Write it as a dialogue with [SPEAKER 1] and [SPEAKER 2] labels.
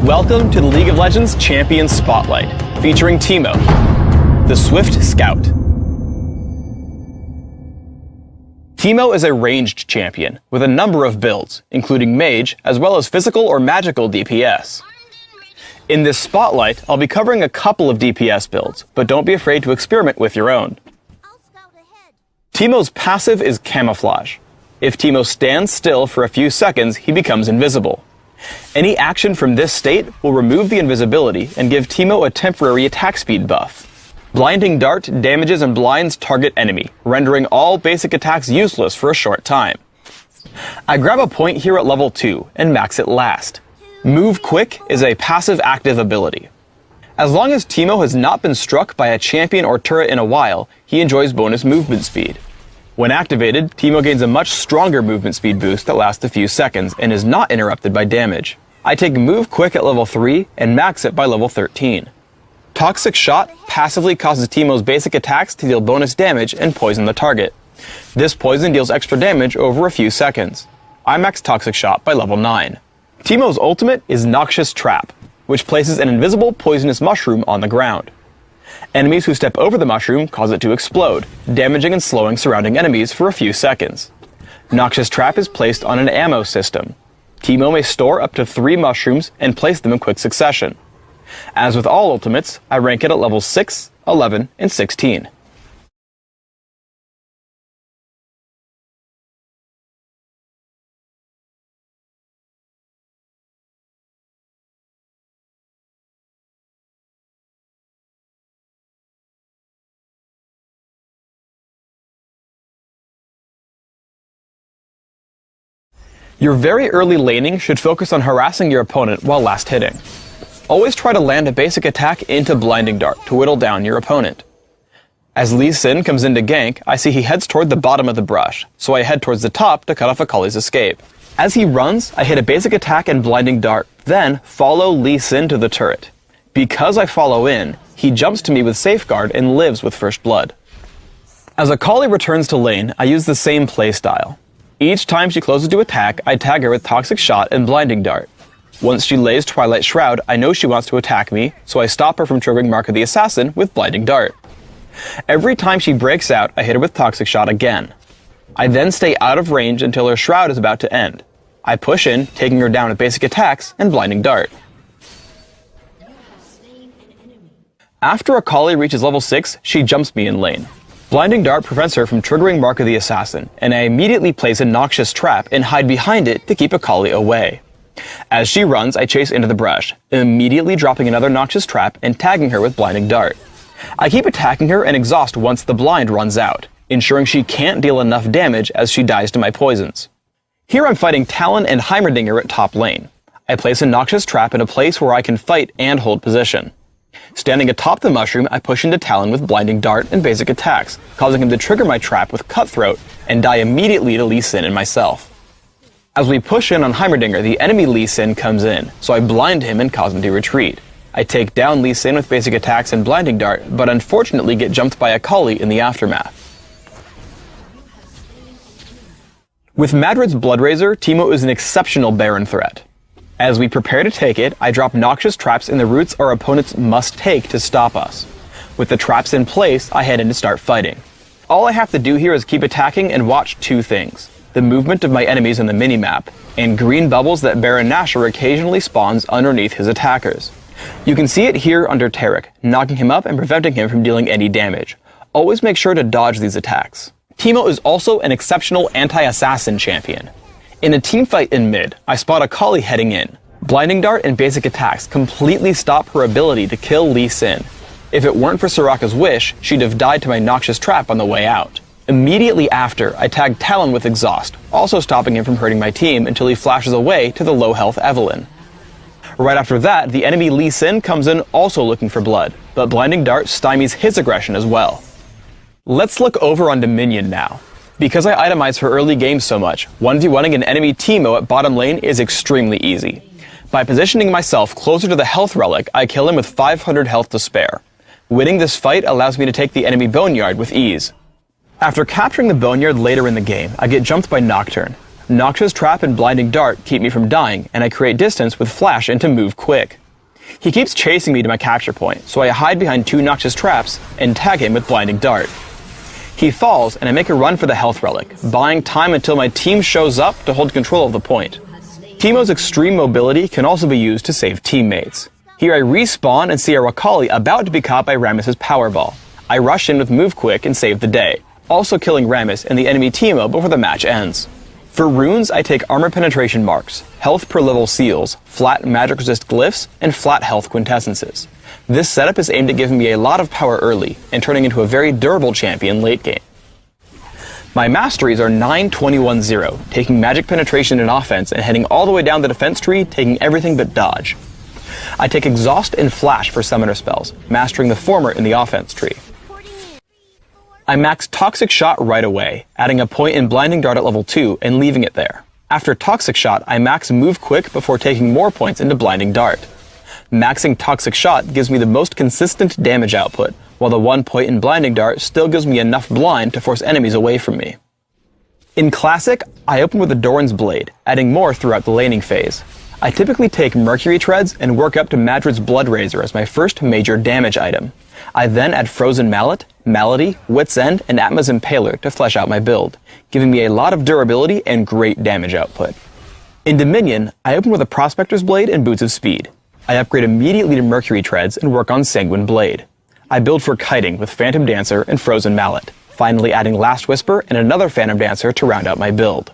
[SPEAKER 1] Welcome to the League of Legends Champion Spotlight, featuring Teemo, the Swift Scout. Teemo is a ranged champion with a number of builds, including mage, as well as physical or magical DPS. In this spotlight, I'll be covering a couple of DPS builds, but don't be afraid to experiment with your own. Teemo's passive is Camouflage. If Teemo stands still for a few seconds, he becomes invisible. Any action from this state will remove the invisibility and give Teemo a temporary attack speed buff. Blinding Dart damages and blinds target enemy, rendering all basic attacks useless for a short time. I grab a point here at level 2 and max it last. Move Quick is a passive active ability. As long as Teemo has not been struck by a champion or turret in a while, he enjoys bonus movement speed. When activated, Teemo gains a much stronger movement speed boost that lasts a few seconds and is not interrupted by damage. I take Move Quick at level 3 and max it by level 13. Toxic Shot passively causes Teemo's basic attacks to deal bonus damage and poison the target. This poison deals extra damage over a few seconds. I max Toxic Shot by level 9. Teemo's ultimate is Noxious Trap, which places an invisible poisonous mushroom on the ground. Enemies who step over the mushroom cause it to explode, damaging and slowing surrounding enemies for a few seconds. Noxious Trap is placed on an ammo system. Teemo may store up to 3 mushrooms and place them in quick succession. As with all ultimates, I rank it at levels 6, 11, and 16. Your very early laning should focus on harassing your opponent while last hitting. Always try to land a basic attack into Blinding Dart to whittle down your opponent. As Lee Sin comes into gank, I see he heads toward the bottom of the brush, so I head towards the top to cut off Akali's escape. As he runs, I hit a basic attack and Blinding Dart, then follow Lee Sin to the turret. Because I follow in, he jumps to me with Safeguard and lives with First Blood. As Akali returns to lane, I use the same playstyle. Each time she closes to attack, I tag her with Toxic Shot and Blinding Dart. Once she lays Twilight Shroud, I know she wants to attack me, so I stop her from triggering Mark of the Assassin with Blinding Dart. Every time she breaks out, I hit her with Toxic Shot again. I then stay out of range until her Shroud is about to end. I push in, taking her down with basic attacks and Blinding Dart. After Akali reaches level 6, she jumps me in lane. Blinding Dart prevents her from triggering Mark of the Assassin, and I immediately place a Noxious Trap and hide behind it to keep Akali away. As she runs, I chase into the brush, immediately dropping another Noxious Trap and tagging her with Blinding Dart. I keep attacking her and exhaust once the blind runs out, ensuring she can't deal enough damage as she dies to my poisons. Here I'm fighting Talon and Heimerdinger at top lane. I place a Noxious Trap in a place where I can fight and hold position. Standing atop the mushroom, I push into Talon with Blinding Dart and basic attacks, causing him to trigger my trap with Cutthroat and die immediately to Lee Sin and myself. As we push in on Heimerdinger, the enemy Lee Sin comes in, so I blind him and cause him to retreat. I take down Lee Sin with basic attacks and Blinding Dart, but unfortunately get jumped by Akali in the aftermath. With Madrid's Bloodrazor, Teemo is an exceptional Baron threat. As we prepare to take it, I drop Noxious Traps in the routes our opponents must take to stop us. With the traps in place, I head in to start fighting. All I have to do here is keep attacking and watch 2 things: the movement of my enemies in the minimap, and green bubbles that Baron Nashor occasionally spawns underneath his attackers. You can see it here under Taric, knocking him up and preventing him from dealing any damage. Always make sure to dodge these attacks. Teemo is also an exceptional anti-assassin champion. In a teamfight in mid, I spot Akali heading in. Blinding Dart and basic attacks completely stop her ability to kill Lee Sin. If it weren't for Soraka's wish, she'd have died to my Noxious Trap on the way out. Immediately after, I tag Talon with Exhaust, also stopping him from hurting my team until he flashes away to the low health Evelynn. Right after that, the enemy Lee Sin comes in also looking for blood, but Blinding Dart stymies his aggression as well. Let's look over on Dominion now. Because I itemize for early games so much, 1v1ing an enemy Teemo at bottom lane is extremely easy. By positioning myself closer to the health relic, I kill him with 500 health to spare. Winning this fight allows me to take the enemy Boneyard with ease. After capturing the Boneyard later in the game, I get jumped by Nocturne. Noxious Trap and Blinding Dart keep me from dying, and I create distance with Flash into Move Quick. He keeps chasing me to my capture point, so I hide behind 2 Noxious Traps and tag him with Blinding Dart. He falls, and I make a run for the health relic, buying time until my team shows up to hold control of the point. Teemo's extreme mobility can also be used to save teammates. Here I respawn and see a Rakali about to be caught by Rammus's Powerball. I rush in with Move Quick and save the day, also killing Rammus and the enemy Teemo before the match ends. For runes, I take Armor Penetration Marks, Health per Level Seals, Flat Magic Resist Glyphs, and Flat Health Quintessences. This setup is aimed at giving me a lot of power early, and turning into a very durable champion late game. My masteries are 9-21-0, taking Magic Penetration in offense and heading all the way down the defense tree, taking everything but dodge. I take Exhaust and Flash for summoner spells, mastering the former in the offense tree. I max Toxic Shot right away, adding a point in Blinding Dart at level 2 and leaving it there. After Toxic Shot, I max Move Quick before taking more points into Blinding Dart. Maxing Toxic Shot gives me the most consistent damage output, while the 1 point in Blinding Dart still gives me enough blind to force enemies away from me. In Classic, I open with a Doran's Blade, adding more throughout the laning phase. I typically take Mercury Treads and work up to Madrid's Blood Razor as my first major damage item. I then add Frozen Mallet, Malady, Wit's End, and Atma's Impaler to flesh out my build, giving me a lot of durability and great damage output. In Dominion, I open with a Prospector's Blade and Boots of Speed. I upgrade immediately to Mercury Treads and work on Sanguine Blade. I build for Kiting with Phantom Dancer and Frozen Mallet, finally adding Last Whisper and another Phantom Dancer to round out my build.